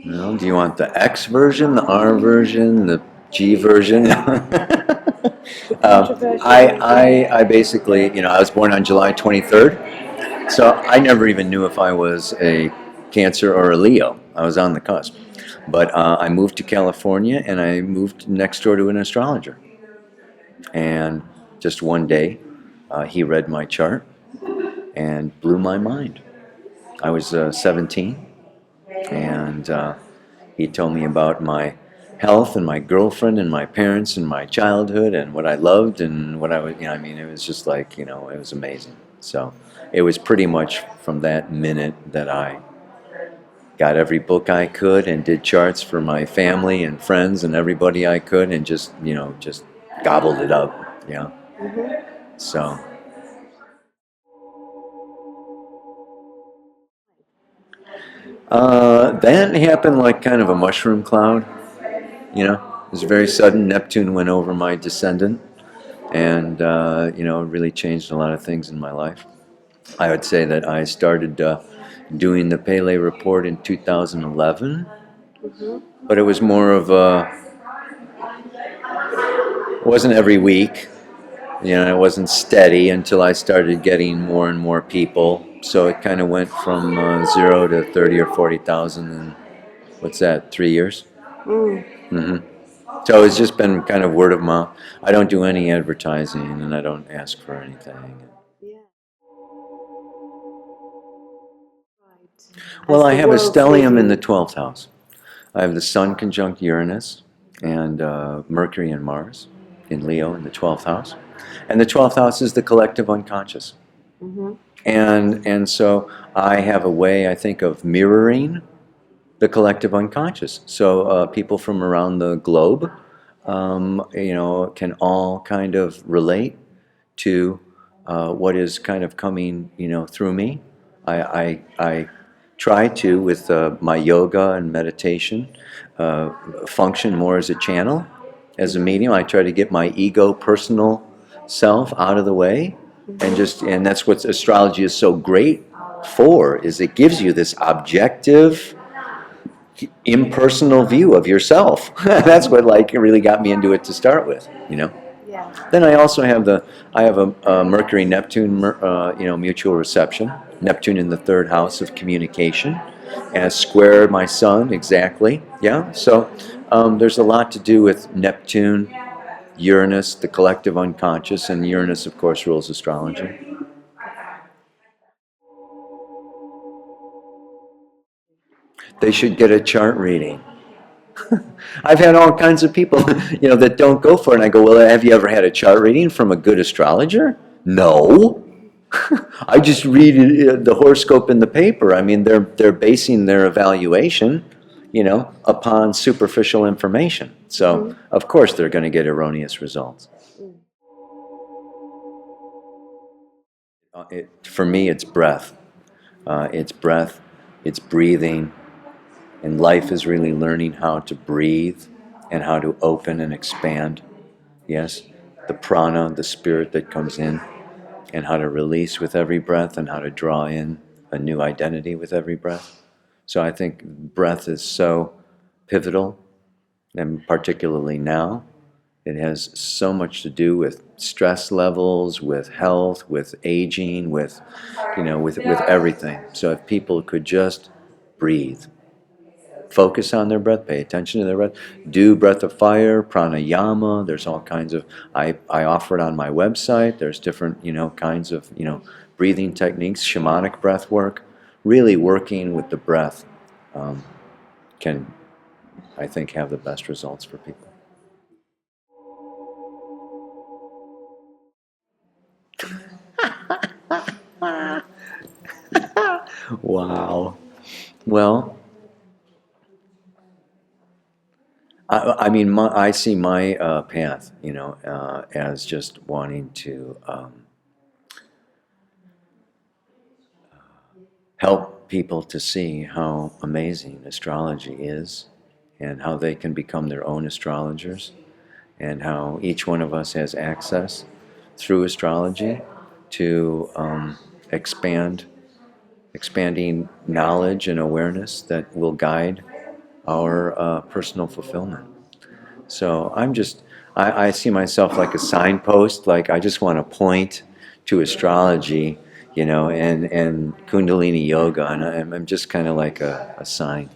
Well, do you want the X version, the R version, the G version? The controversial I basically, I was born on July 23rd, so I never even knew if I was a Cancer or a Leo. I was on the cusp. But I moved to California and I moved next door to an astrologer. And just one day, he read my chart and blew my mind. I was 17, and he told me about my health and my girlfriend and my parents and my childhood and what I loved and what I was, I mean, it was just like, it was amazing. So it was pretty much from that minute that I got every book I could and did charts for my family and friends and everybody I could and just gobbled it up. Yeah. Mm-hmm. So that happened like kind of a mushroom cloud. It was very sudden. Neptune went over my descendant, and it really changed a lot of things in my life. I would say that I started doing the Pele Report in 2011, Mm-hmm. but it was more of it wasn't every week. It wasn't steady until I started getting more and more people. So it kind of went from 0 to 30 or 40,000 in, what's that, 3 years? Mm. hmm So it's just been kind of word of mouth. I don't do any advertising and I don't ask for anything. Yeah. Right. Well, As I the have a world's stellium in the busy. 12th house. I have the Sun conjunct Uranus and Mercury and Mars in Leo in the 12th house. And the 12th house is the collective unconscious. Mm-hmm. And so I have a way, I think, of mirroring the collective unconscious. So people from around the globe, can all kind of relate to what is kind of coming, through me. I try to, with my yoga and meditation, function more as a channel, as a medium. I try to get my ego, personal self out of the way, and that's what astrology is so great for, is it gives you this objective, impersonal view of yourself. That's what like really got me into it to start with. Yeah. Then I also have a Mercury Neptune mutual reception. Neptune in the third house of communication, as square my sun exactly. Yeah. So there's a lot to do with Neptune, Uranus, the collective unconscious, and Uranus, of course, rules astrology. They should get a chart reading. I've had all kinds of people, that don't go for it. And I go, well, have you ever had a chart reading from a good astrologer? No. I just read the horoscope in the paper. I mean, they're basing their evaluation, upon superficial information. So, Mm-hmm. of course, they're going to get erroneous results. Mm. For me, it's breath. It's breath. It's breathing. And life is really learning how to breathe and how to open and expand. Yes, the prana, the spirit that comes in, and how to release with every breath, and how to draw in a new identity with every breath. So I think breath is so pivotal, and particularly now, it has so much to do with stress levels, with health, with aging, with everything. So if people could just breathe, focus on their breath, pay attention to their breath, do breath of fire, pranayama. There's all kinds of, I offer it on my website. There's different, kinds of, breathing techniques, shamanic breath work. Really working with the breath can, I think, have the best results for people. Wow. Well, I mean, I see my path, as just wanting to help people to see how amazing astrology is and how they can become their own astrologers and how each one of us has access through astrology to expanding knowledge and awareness that will guide our personal fulfillment. So I see myself like a signpost, like I just want to point to astrology, and Kundalini yoga, and I'm just kind of like a sign,